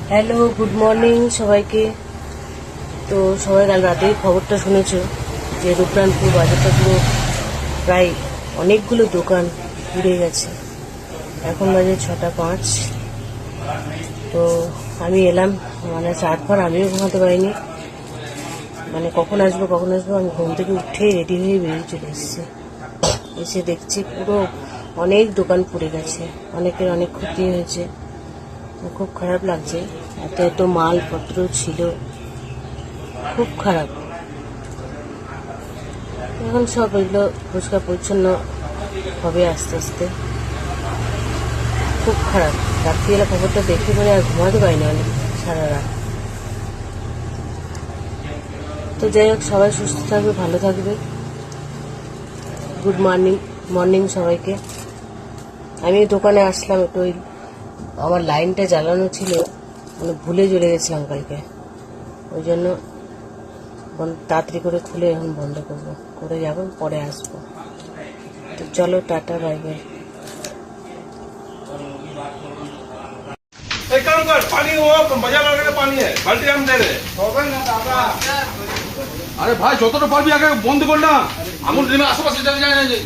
Hello, good morning সবাইকে। তো সবাই কাল রাতেই খবরটা শুনেছ যে রূপনারায়ণপুর বাজারটা পুরো প্রায় অনেকগুলো দোকান পুড়ে গেছে। এখন বাজে 6:05। তো আমি এলাম, মানে চারবার আমিও ঘুমাতে পারিনি, মানে কখন আসবো আমি ঘুম থেকে উঠে রেডি হয়ে বেরিয়ে চলে এসেছি। এসে দেখছি পুরো অনেক দোকান পুড়ে গেছে, অনেকের অনেক ক্ষতি হয়েছে। খুব খারাপ লাগছে, এত এত মালপত্র ছিল, খুব খারাপ। এখন সব এগুলো পরিষ্কার পরিচ্ছন্ন হবে আস্তে আস্তে। খুব খারাপ, রাত্রিবেলা খবরটা দেখে পরে আর ঘুমাতে পারিনি অনেক সারা রাত। তো যাই হোক, সবাই সুস্থ থাকবে, ভালো থাকবে। গুড মর্নিং সবাইকে। আমি দোকানে আসলাম, একটু ওই আমার লাইনটা জ্বালানো ছিল, মানে ভুলে চলে গেছিলাম কালকে, ওই জন্য তাড়াতাড়ি করে খুলে এখন বন্ধ করবো, করে যাবো, পরে আসবো। তো চলো, টাটা, বাই বাই। एक काम कर, पानी वो बाजार लगा पानी है, बाल्टी हम दे रहे। अरे भाई যতটা পারবি আগে বন্ধ কর না, আমুল নেমে আশেপাশে চলে যায় না যে।